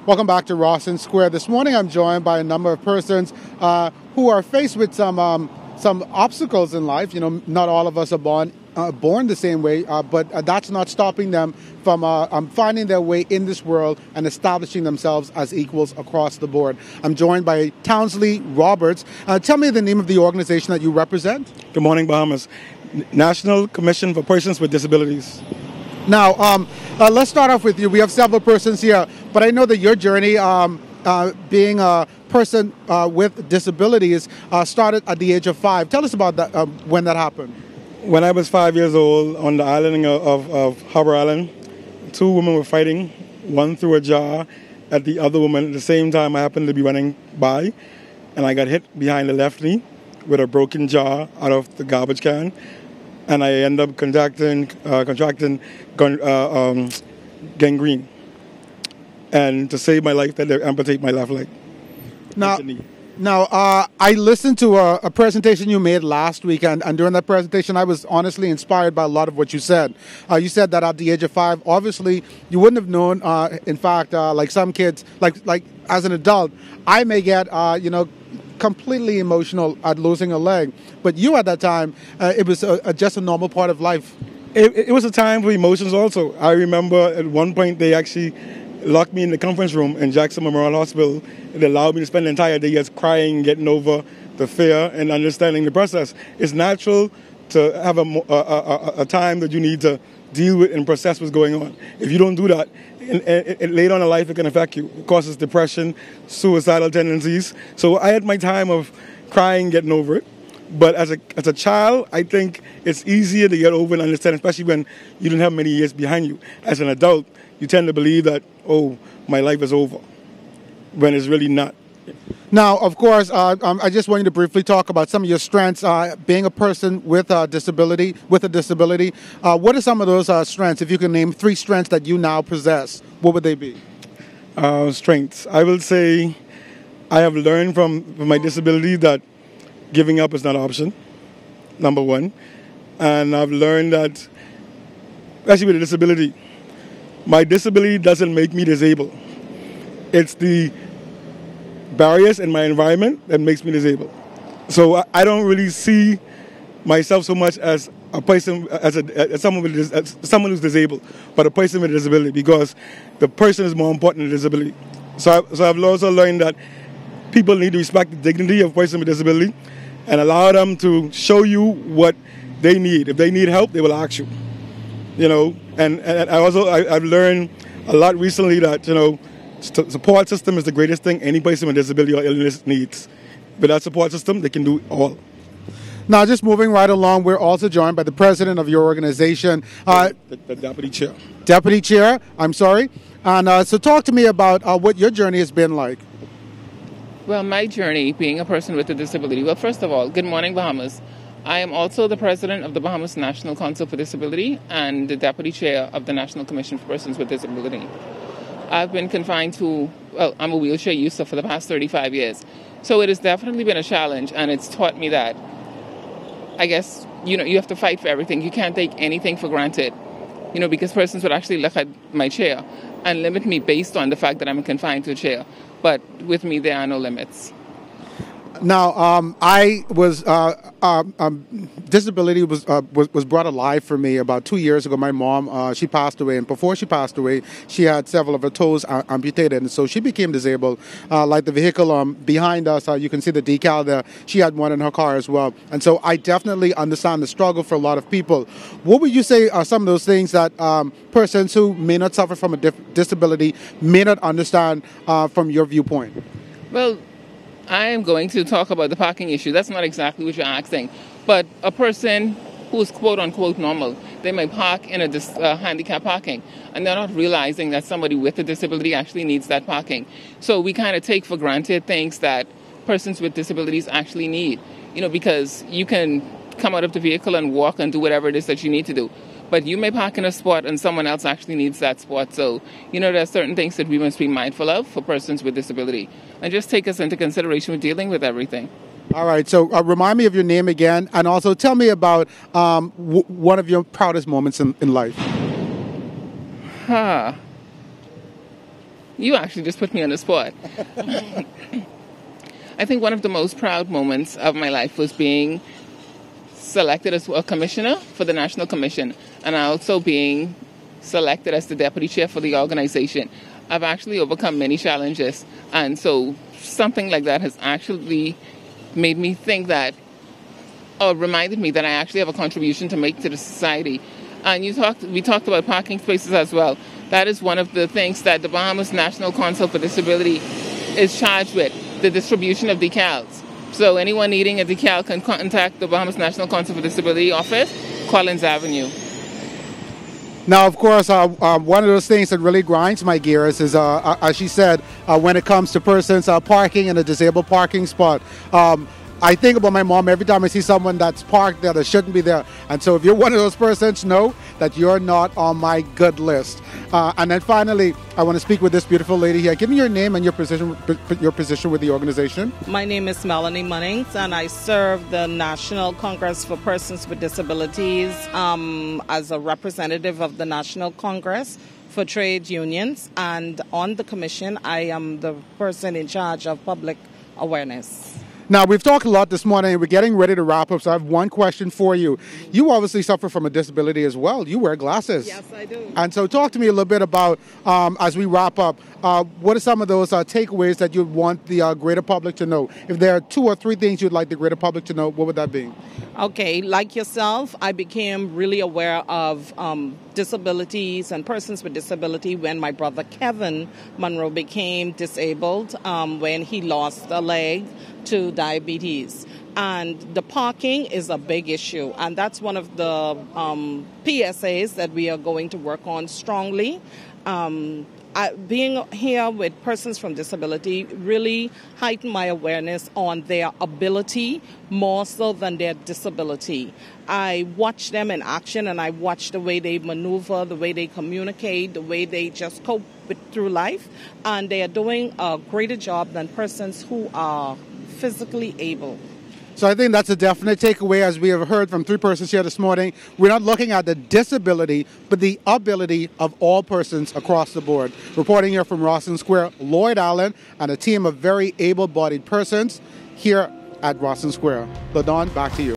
Welcome back to Rawson Square. This morning I'm joined by a number of persons who are faced with some obstacles in life. You know, not all of us are born the same way, but that's not stopping them from finding their way in this world and establishing themselves as equals across the board. I'm joined by Townsley Roberts. Tell me the name of the organization that you represent. Good morning, Bahamas. National Commission for Persons with Disabilities. Now, let's start off with you. We have several persons here, but I know that your journey, being a person with disabilities, started at the age of 5. Tell us about that, when that happened. When I was 5 years old on the island of Harbour Island, 2 women were fighting. One threw a jar at the other woman. At the same time, I happened to be running by, and I got hit behind the left knee with a broken jar out of the garbage can. And I ended up contracting gangrene. And to save my life, they amputate my left leg. Now, I listened to a presentation you made last week, and during that presentation, I was honestly inspired by a lot of what you said. You said that at the age of 5, obviously, you wouldn't have known, in fact, like some kids, like as an adult, I may get, completely emotional at losing a leg. But you at that time, it was just a normal part of life. It was a time for emotions also. I remember at one point they actually locked me in the conference room in Jackson Memorial Hospital. It allowed me to spend the entire day just crying, getting over the fear and understanding the process. It's natural to have a time that you need to deal with and process what's going on. If you don't do that, later on in life it can affect you. It causes depression, suicidal tendencies. So I had my time of crying, getting over it. But as a child, I think it's easier to get over and understand, especially when you don't have many years behind you. As an adult, you tend to believe that, oh, my life is over, when it's really not. Now, of course, I just want you to briefly talk about some of your strengths. Being a person with a disability, what are some of those strengths? If you can name 3 strengths that you now possess, what would they be? Strengths. I will say I have learned from my disability that giving up is not an option, number 1. And I've learned that, especially with a disability, my disability doesn't make me disabled. It's the barriers in my environment that makes me disabled. So I don't really see myself so much as a person, as someone who's disabled, but a person with a disability, because the person is more important than the disability. So I've also learned that people need to respect the dignity of a person with a disability and allow them to show you what they need. If they need help, they will ask you. And I've learned a lot recently that, support system is the greatest thing any person with disability or illness needs. With that support system, they can do all. Now, just moving right along, we're also joined by the president of your organization. The deputy chair. Deputy chair, I'm sorry. And so talk to me about what your journey has been like. Well, my journey being a person with a disability. Well, first of all, good morning, Bahamas. I am also the president of the Bahamas National Council for Disability and the deputy chair of the National Commission for Persons with Disability. I've been confined to, I'm a wheelchair user for the past 35 years. So it has definitely been a challenge, and it's taught me that, I guess, you have to fight for everything. You can't take anything for granted, because persons would actually look at my chair and limit me based on the fact that I'm confined to a chair. But with me, there are no limits. Now, disability was brought alive for me about 2 years ago. My mom, she passed away, and before she passed away, she had several of her toes amputated, and so she became disabled. Like the vehicle behind us, you can see the decal there. She had one in her car as well, and so I definitely understand the struggle for a lot of people. What would you say are some of those things that persons who may not suffer from a disability may not understand from your viewpoint? Well, I am going to talk about the parking issue. That's not exactly what you're asking. But a person who is quote-unquote normal, they may park in a handicap parking, and they're not realizing that somebody with a disability actually needs that parking. So we kind of take for granted things that persons with disabilities actually need, because you can come out of the vehicle and walk and do whatever it is that you need to do. But you may park in a spot and someone else actually needs that spot. So, there are certain things that we must be mindful of for persons with disability. And just take us into consideration when dealing with everything. All right. So remind me of your name again. And also tell me about one of your proudest moments in life. You actually just put me on the spot. I think one of the most proud moments of my life was being selected as a commissioner for the National Commission, and also being selected as the deputy chair for the organization. I've actually overcome many challenges, and so something like that has actually made me think that, or reminded me that I actually have a contribution to make to the society. And we talked about parking spaces as well. That is one of the things that the Bahamas National Council for Disability is charged with, the distribution of decals. So anyone needing a decal can contact the Bahamas National Council for Disability office, Collins Avenue. Now, of course, one of those things that really grinds my gears is, as she said, when it comes to persons parking in a disabled parking spot. I think about my mom every time I see someone that's parked there that shouldn't be there. And so if you're one of those persons, know that you're not on my good list. And then finally, I want to speak with this beautiful lady here. Give me your name and your position with the organization. My name is Melanie Money, and I serve the National Congress for Persons with Disabilities as a representative of the National Congress for Trade Unions. And on the commission, I am the person in charge of public awareness. Now, we've talked a lot this morning, and we're getting ready to wrap up, so I have one question for you. You obviously suffer from a disability as well. You wear glasses. Yes, I do. And so talk to me a little bit about, as we wrap up, what are some of those takeaways that you'd want the greater public to know? If there are 2 or 3 things you'd like the greater public to know, what would that be? Okay, like yourself, I became really aware of disabilities and persons with disability when my brother Kevin Monroe became disabled when he lost a leg to diabetes. And the parking is a big issue, and that's one of the PSAs that we are going to work on strongly. Being here with persons from disability really heightened my awareness on their ability more so than their disability. I watch them in action, and I watch the way they maneuver, the way they communicate, the way they just cope through life, and they are doing a greater job than persons who are physically able. So I think that's a definite takeaway, as we have heard from 3 persons here this morning. We're not looking at the disability, but the ability of all persons across the board. Reporting here from Rawson Square, Lloyd Allen and a team of very able-bodied persons here at Rawson Square. LaDon, back to you.